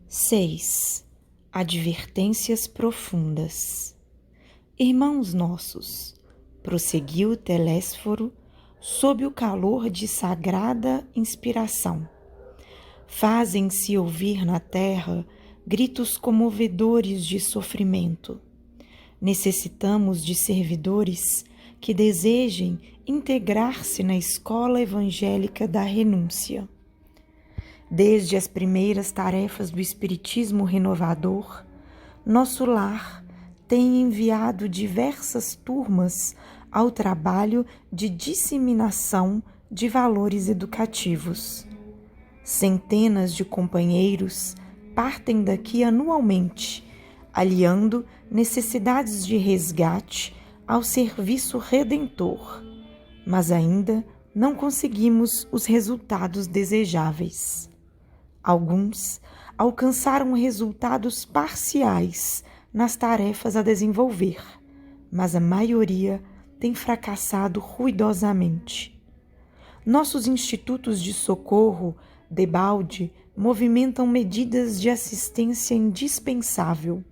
6. Advertências profundas. Irmãos nossos, prosseguiu Telésforo sob o calor de sagrada inspiração. Fazem-se ouvir na terra gritos comovedores de sofrimento. Necessitamos de servidores que desejem integrar-se na escola evangélica da renúncia. Desde as primeiras tarefas do Espiritismo renovador, nosso lar tem enviado diversas turmas ao trabalho de disseminação de valores educativos. Centenas de companheiros partem daqui anualmente, aliando necessidades de resgate ao serviço redentor, mas ainda não conseguimos os resultados desejáveis. Alguns alcançaram resultados parciais nas tarefas a desenvolver, mas a maioria tem fracassado ruidosamente. Nossos institutos de socorro, debalde, movimentam medidas de assistência indispensável.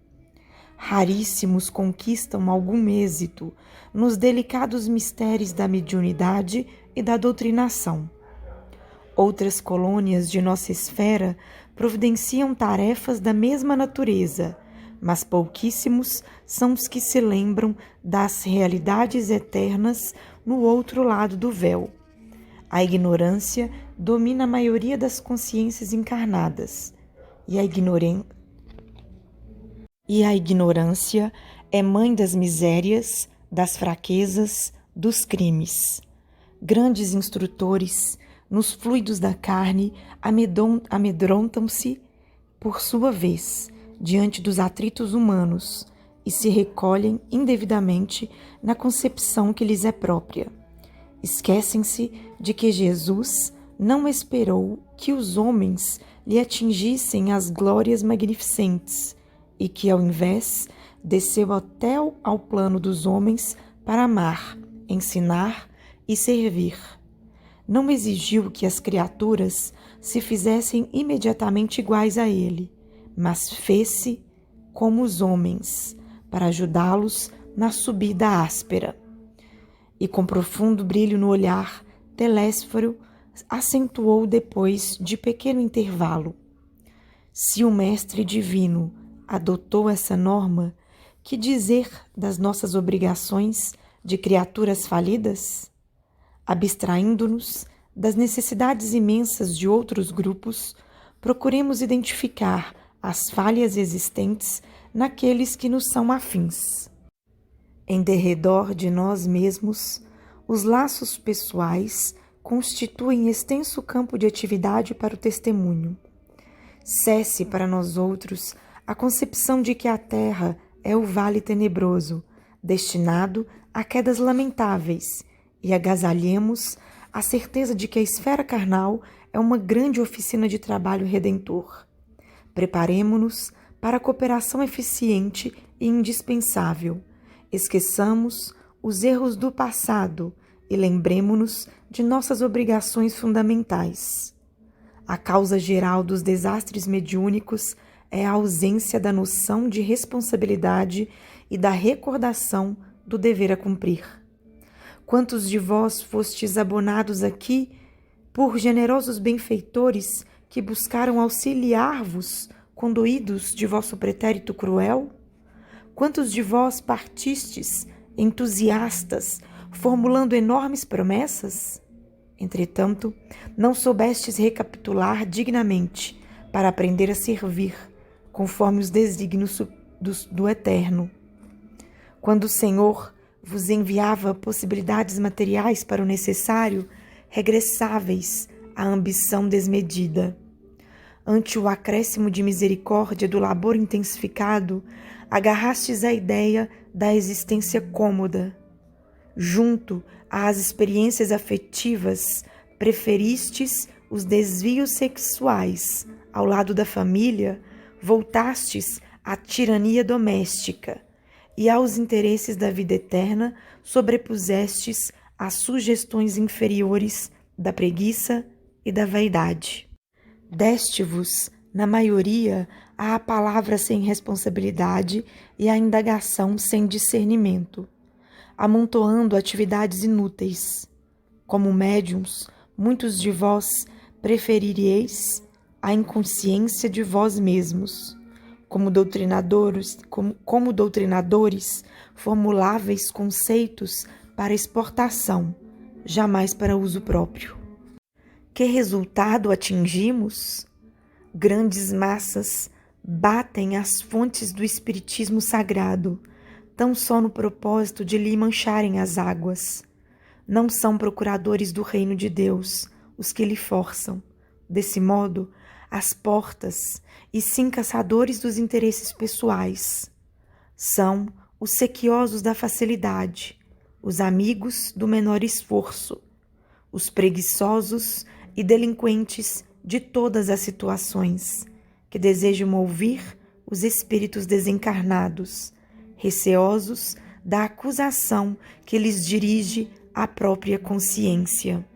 Raríssimos conquistam algum êxito nos delicados mistérios da mediunidade e da doutrinação. Outras colônias de nossa esfera providenciam tarefas da mesma natureza, mas pouquíssimos são os que se lembram das realidades eternas no outro lado do véu. A ignorância domina a maioria das consciências encarnadas, e a ignorância é mãe das misérias, das fraquezas, dos crimes. Grandes instrutores, nos fluidos da carne, amedrontam-se, por sua vez, diante dos atritos humanos e se recolhem indevidamente na concepção que lhes é própria. Esquecem-se de que Jesus não esperou que os homens lhe atingissem as glórias magnificentes e que, ao invés, desceu até ao plano dos homens para amar, ensinar e servir. Não exigiu que as criaturas se fizessem imediatamente iguais a ele, mas fez-se como os homens, para ajudá-los na subida áspera. E com profundo brilho no olhar, Telésforo acentuou depois de pequeno intervalo: se o Mestre Divino adotou essa norma, que dizer das nossas obrigações de criaturas falidas? Abstraindo-nos das necessidades imensas de outros grupos, procuremos identificar as falhas existentes naqueles que nos são afins. Em derredor de nós mesmos, os laços pessoais constituem extenso campo de atividade para o testemunho. Cesse para nós outros a concepção de que a terra é o vale tenebroso, destinado a quedas lamentáveis, e agasalhemos a certeza de que a esfera carnal é uma grande oficina de trabalho redentor. Preparemo-nos para a cooperação eficiente e indispensável. Esqueçamos os erros do passado e lembremo-nos de nossas obrigações fundamentais. A causa geral dos desastres mediúnicos é a ausência da noção de responsabilidade e da recordação do dever a cumprir. Quantos de vós fostes abonados aqui por generosos benfeitores que buscaram auxiliar-vos, condoídos de vosso pretérito cruel? Quantos de vós partistes, entusiastas, formulando enormes promessas? Entretanto, não soubestes recapitular dignamente para aprender a servir, conforme os desígnios do Eterno. Quando o Senhor vos enviava possibilidades materiais para o necessário, regressáveis à ambição desmedida. Ante o acréscimo de misericórdia do labor intensificado, agarrastes à ideia da existência cômoda. Junto às experiências afetivas, preferistes os desvios sexuais. Ao lado da família, voltastes à tirania doméstica, e aos interesses da vida eterna sobrepusestes as sugestões inferiores da preguiça e da vaidade. Deste-vos Na maioria, há a palavra sem responsabilidade e a indagação sem discernimento, amontoando atividades inúteis. Como médiuns, muitos de vós preferireis a inconsciência de vós mesmos. Como doutrinadores, formuláveis conceitos para exportação, jamais para uso próprio. Que resultado atingimos? Grandes massas batem as fontes do espiritismo sagrado, tão só no propósito de lhe mancharem as águas. Não são procuradores do reino de Deus os que lhe forçam, desse modo, as portas, e sim caçadores dos interesses pessoais. São os sequiosos da facilidade, os amigos do menor esforço, os preguiçosos e delinquentes de todas as situações, que desejam ouvir os espíritos desencarnados, receosos da acusação que lhes dirige a própria consciência.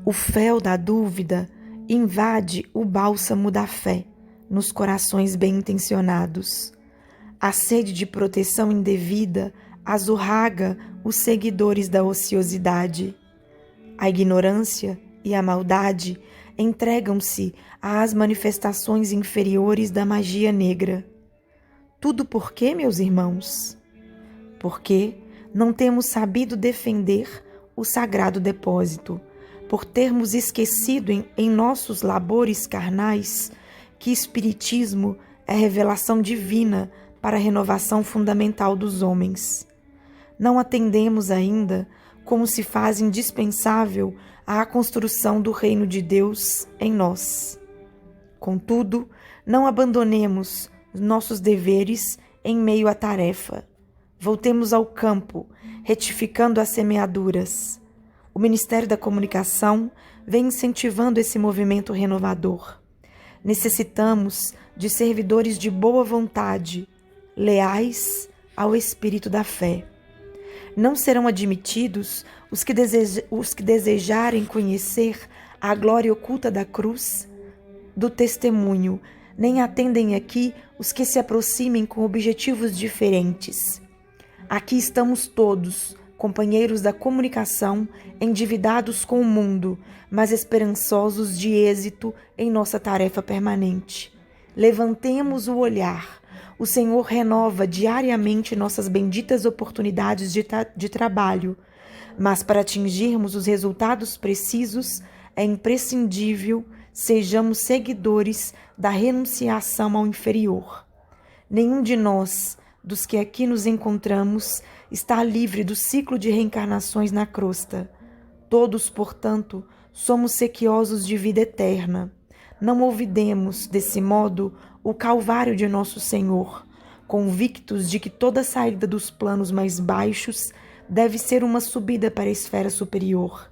O fel da dúvida invade o bálsamo da fé nos corações bem-intencionados. A sede de proteção indevida azorraga os seguidores da ociosidade. A ignorância e a maldade entregam-se às manifestações inferiores da magia negra. Tudo por quê, meus irmãos? Porque não temos sabido defender o sagrado depósito, por termos esquecido em nossos labores carnais que espiritismo é revelação divina para a renovação fundamental dos homens. Não atendemos ainda como se faz indispensável à construção do reino de Deus em nós. Contudo, não abandonemos nossos deveres em meio à tarefa. Voltemos ao campo, retificando as semeaduras. O Ministério da Comunicação vem incentivando esse movimento renovador. Necessitamos de servidores de boa vontade, leais ao espírito da fé. Não serão admitidos os que desejarem conhecer a glória oculta da cruz, do testemunho, nem atendem aqui os que se aproximem com objetivos diferentes. Aqui estamos todos, companheiros da comunicação, endividados com o mundo, mas esperançosos de êxito em nossa tarefa permanente. Levantemos o olhar. O Senhor renova diariamente nossas benditas oportunidades de trabalho, mas para atingirmos os resultados precisos, é imprescindível sejamos seguidores da renunciação ao inferior. Nenhum de nós, dos que aqui nos encontramos, está livre do ciclo de reencarnações na crosta. Todos, portanto, somos sequiosos de vida eterna. Não olvidemos, desse modo, o calvário de nosso Senhor, convictos de que toda saída dos planos mais baixos deve ser uma subida para a esfera superior.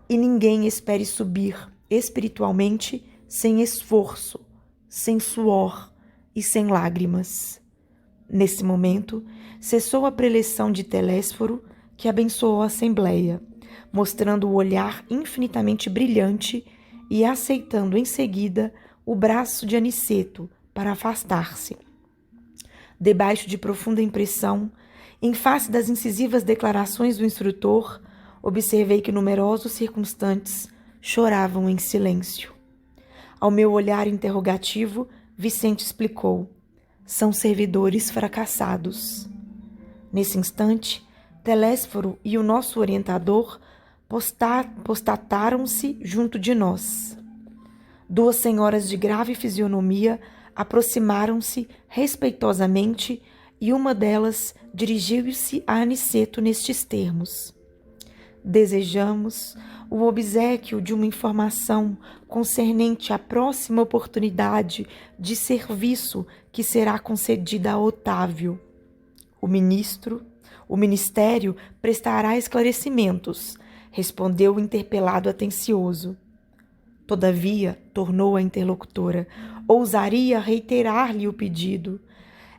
E ninguém espere subir espiritualmente sem esforço, sem suor e sem lágrimas. Nesse momento, cessou a preleção de Telésforo, que abençoou a Assembleia, mostrando o olhar infinitamente brilhante e aceitando em seguida o braço de Aniceto para afastar-se. Debaixo de profunda impressão, em face das incisivas declarações do instrutor, observei que numerosos circunstantes choravam em silêncio. Ao meu olhar interrogativo, Vicente explicou: são servidores fracassados. Nesse instante, Telésforo e o nosso orientador postataram-se junto de nós. Duas senhoras de grave fisionomia aproximaram-se respeitosamente e uma delas dirigiu-se a Aniceto nestes termos: desejamos o obséquio de uma informação concernente à próxima oportunidade de serviço que será concedida a Otávio. O ministério prestará esclarecimentos, respondeu o interpelado atencioso. Todavia, tornou a interlocutora, ousaria reiterar-lhe o pedido.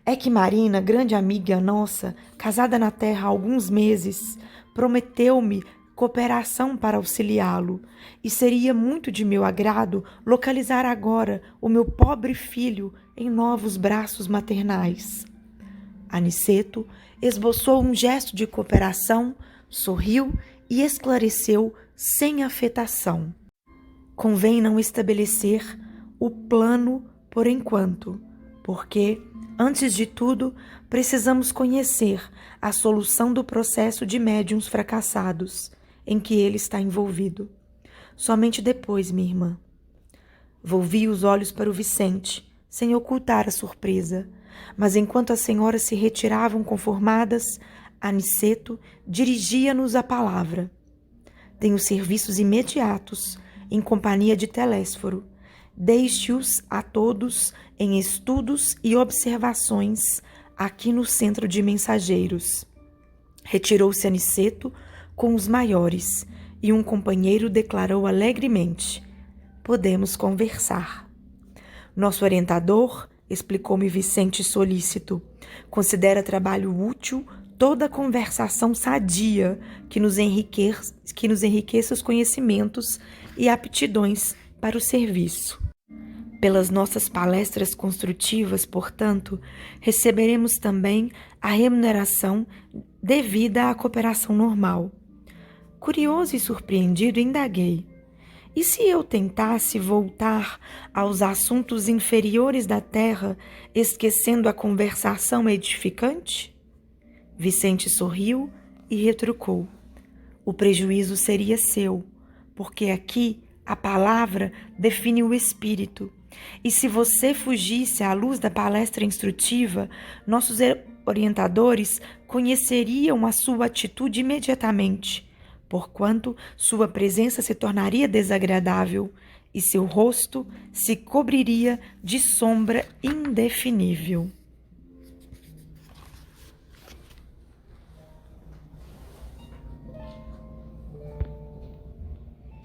É que Marina, grande amiga nossa, casada na terra há alguns meses, prometeu-me cooperação para auxiliá-lo, e seria muito de meu agrado localizar agora o meu pobre filho em novos braços maternais. Aniceto esboçou um gesto de cooperação, sorriu e esclareceu sem afetação. Convém não estabelecer o plano por enquanto, porque, antes de tudo, precisamos conhecer a solução do processo de médiuns fracassados em que ele está envolvido. Somente depois, minha irmã. Volvi os olhos para o Vicente, sem ocultar a surpresa, mas enquanto as senhoras se retiravam conformadas, Aniceto dirigia-nos a palavra. Tenho serviços imediatos, em companhia de Telésforo. Deixe-os a todos em estudos e observações aqui no centro de mensageiros. Retirou-se Aniceto com os maiores, e um companheiro declarou alegremente: podemos conversar. Nosso orientador, explicou-me Vicente solícito, considera trabalho útil toda conversação sadia que nos enriqueça os conhecimentos e aptidões para o serviço. Pelas nossas palestras construtivas, portanto, receberemos também a remuneração devida à cooperação normal. Curioso e surpreendido, indaguei: e se eu tentasse voltar aos assuntos inferiores da terra, esquecendo a conversação edificante? Vicente sorriu e retrucou: o prejuízo seria seu, porque aqui a palavra define o espírito. E se você fugisse à luz da palestra instrutiva, nossos orientadores conheceriam a sua atitude imediatamente, porquanto sua presença se tornaria desagradável e seu rosto se cobriria de sombra indefinível.